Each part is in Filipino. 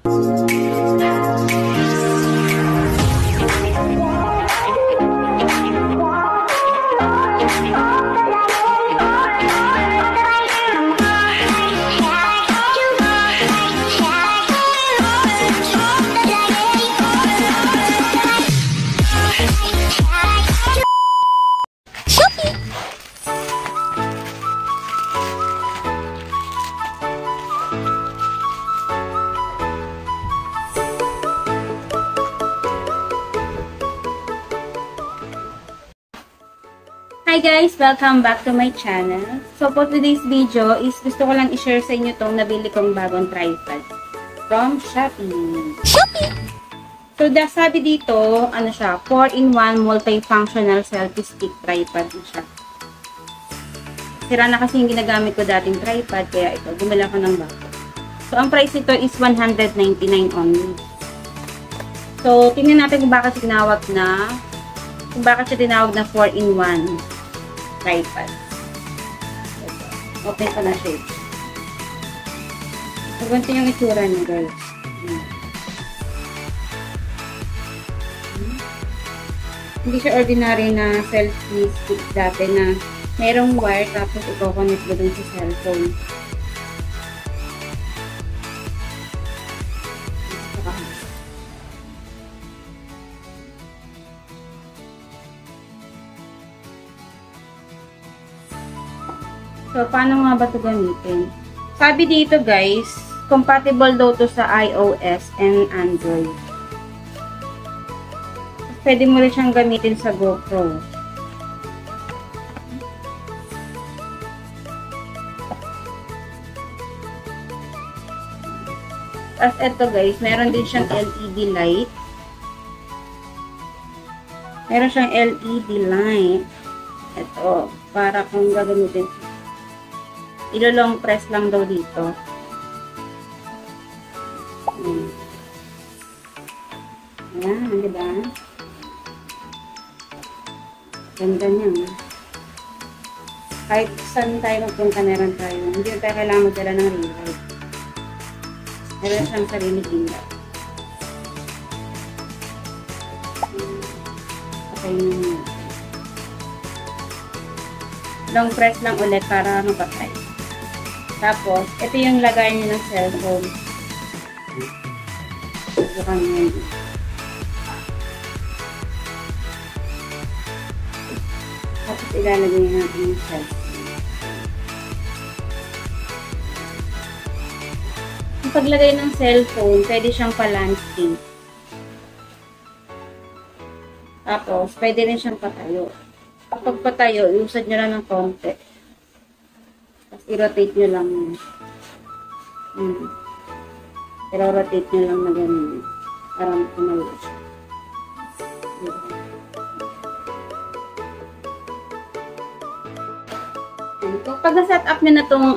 Hi guys! Welcome back to my channel. So for today's video is gusto ko lang i-share sa inyo itong nabili kong bagong tripod from Shopee. So sabi dito, ano siya, 4-in-1 multifunctional selfie stick tripod na siya. Sira na kasi yung ginagamit ko dating tripod, kaya ito, bumila ko ng bago. So ang price nito is $199 only. So tingnan natin kung bakit tinawag na 4-in-1 tripod. Open ko na siya. So, ganito yung itsura niya, guys. Hindi siya ordinary na selfie stick dati na merong wire tapos i-connect mo dun sa cellphone. So, paano nga ba ito gamitin? Sabi dito guys, compatible daw to sa iOS and Android. Pwede mo rin siyang gamitin sa GoPro. As ito guys, meron din siyang LED light. Meron siyang LED light. Ito, para kung gagamitin. Ilo-long press lang daw dito. Ayan, diba? Ganda niya. Kahit saan tayo magpunta, meron tayo. Hindi tayo kailangan magdala ng ring light. Meron siyang sariling light. Okay na. Long press lang ulit para mapatay. Tapos, ito yung lagay niyo ng cellphone. Subukan niyo. Tapos, ilalagay natin yung cellphone. Yung paglagay ng cellphone, pwede siyang pa-landscape. Tapos, pwede rin siyang patayo. Kapag patayo, iusad nyo lang ng konti. Tapos, i-rotate nyo lang. I-rotate nyo lang na ganyan. Para tumayo siya. Pag na-set up nyo na itong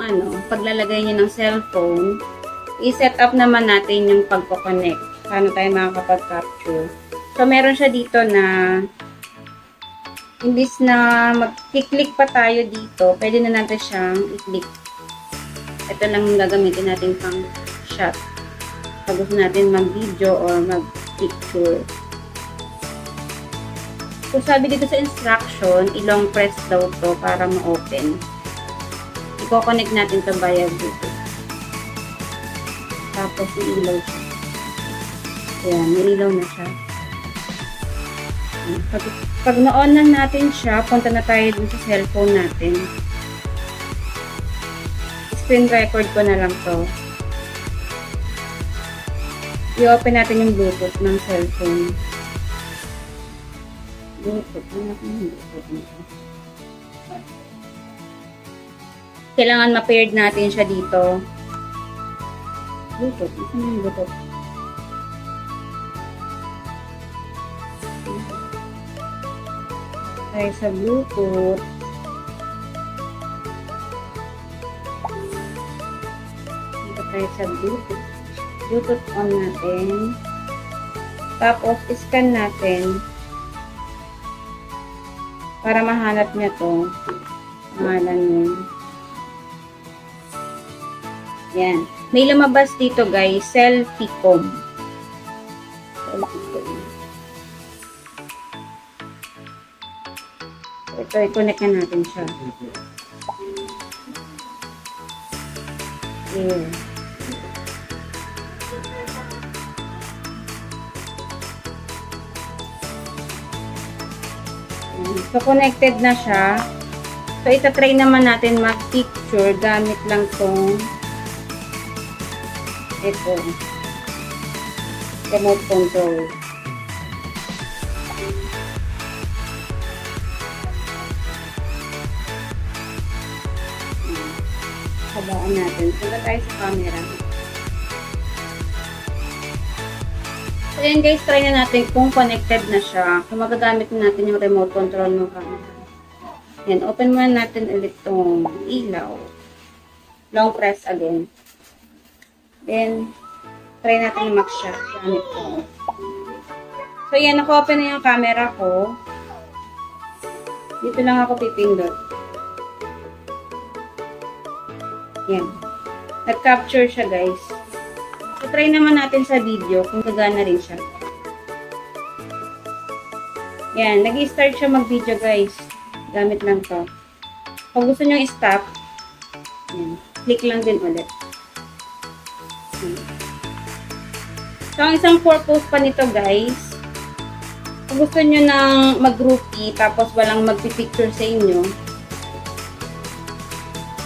paglalagay nyo ng cellphone, i-set up naman natin yung pagko-connect. Paano tayo makakapag-capture. So, meron siya dito na imbis na mag-click pa tayo dito, pwede na natin siyang i-click. Ito lang yung gagamitin natin pang shot. Pag gusto natin mag-video or mag-picture. So, sabi dito sa instruction, i-long press daw to para ma-open. I-connect natin ito via Bluetooth. Tapos, i-ilaw siya. Ayan, nililaw na siya. Pag na-on na natin siya, punta na tayo dun sa cellphone natin. Screen record ko na lang to. I-open natin yung Bluetooth ng cellphone. Kailangan ma-paired natin siya dito. Bluetooth. Ito yung Bluetooth. Tayo sa Bluetooth. Dito tayo sa Bluetooth. Bluetooth on natin. Tapos, scan natin. Para mahanap niya to. Pangalan yun. Yan. may lumabas dito guys, selfie com. Ito, i-connect na natin siya. Yeah. So, connected na siya. So, itatry naman natin mag-picture gamit lang tong ito. Remote control. Habaan natin. Punta tayo sa camera. So, yan guys, try na natin kung connected na siya. Kung magagamit na natin yung remote control ng camera. Yan, open muna natin ulit itong ilaw. Long press again. Then, try natin mag-shot gamit ko. So, yan, naka-open na yung camera ko. Dito lang ako pipindot. Yan. Nag-capture siya, guys. So, try naman natin sa video kung gagana rin siya. Yan. Nag-i-start siya mag-video, guys. Gamit lang to. Kung gusto nyo i-stop, yan. Click lang din ulit. Yan. So, ang isang purpose pa nito, guys, kung gusto nyo nang mag-groupie, tapos walang magpipicture sa inyo,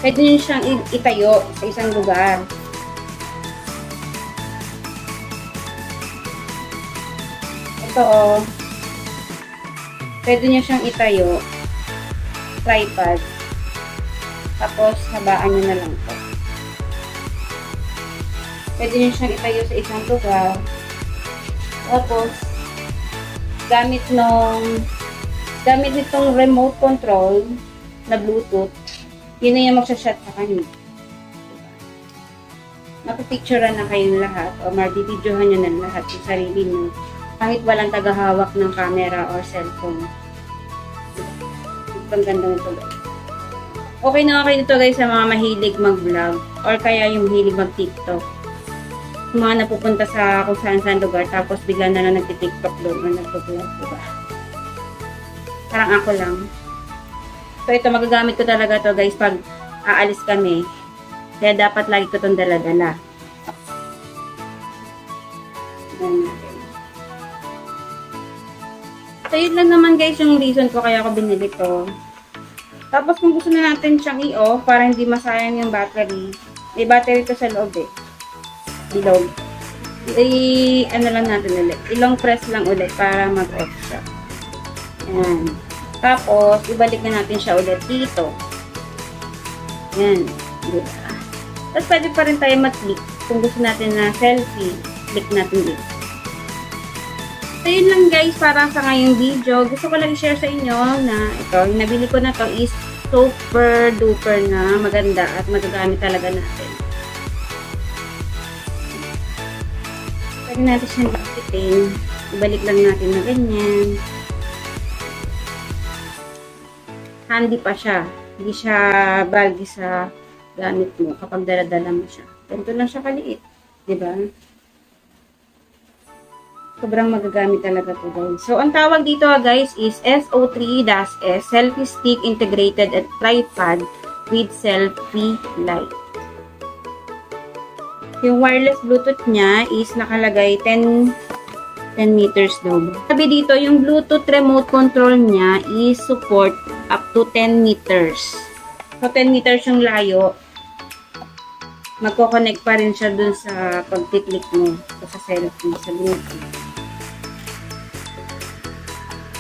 pwede nyo siyang itayo sa isang lugar. Ito, oh. Pwede nyo siyang itayo. Tripod. Tapos, habaan nyo na lang ito. Pwede nyo siyang itayo sa isang lugar. Tapos, gamit nitong remote control na Bluetooth, yun na yung magsashot sa kanya. Mapipicturean na kayong lahat o mabibidyohan nyo na lahat yung sarili nyo kahit walang tagahawak ng camera or cellphone. Ang ganda nito guys. Okay na okay nito guys sa mga mahilig mag-vlog or kaya yung mahilig mag-tiktok. Yung mga napupunta sa kung saan lugar tapos bigla na lang nagti-tiktok doon o nagpo-vlog. Diba? Parang ako lang. So, ito, magagamit ko talaga to guys pag aalis kami. Kaya dapat lagi ko itong dala-dala. So, yun lang naman guys yung reason ko kaya ako binili to. Tapos, kung gusto na natin siyang i-off para hindi masayang yung battery, may battery to sa loob eh. Bilog. Ano lang natin ulit. I-long press lang ulit para mag-off siya. Ayan. Tapos, ibalik na natin siya ulit dito. Yan. Diba? Tapos, pwede pa rin tayo mag-click. Kung gusto natin na selfie, click natin dito. So, yun lang guys, para sa ngayong video. Gusto ko lang i-share sa inyo na ito, yung nabili ko na to is super duper na maganda at magagamit talaga natin. Pwede natin siyang ipitin. Ibalik lang natin na ganyan. Handy pa siya. Hindi siya bagay sa gamit mo kapag dala-dala mo siya. Ganito lang siya kaliit. Diba? Sobrang magagamit talaga ito guys. So, ang tawag dito guys is SO3-S Selfie Stick Integrated at Tripod with Selfie Light. Yung wireless Bluetooth niya is nakalagay 10 meters daw. Sabi dito, yung Bluetooth remote control niya is support up to 10 meters. So, 10 meters yung layo. Magko-connect pa rin siya dun sa pag-click mo sa selfie, sa Bluetooth.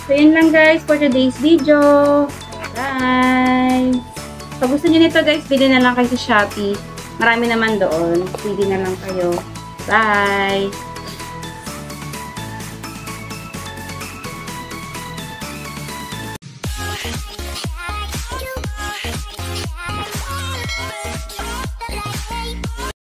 So, yun lang guys for today's video. Bye! Kung gusto nyo nito guys, bili na lang kayo sa Shopee. Marami naman doon. Bili na lang kayo. Bye!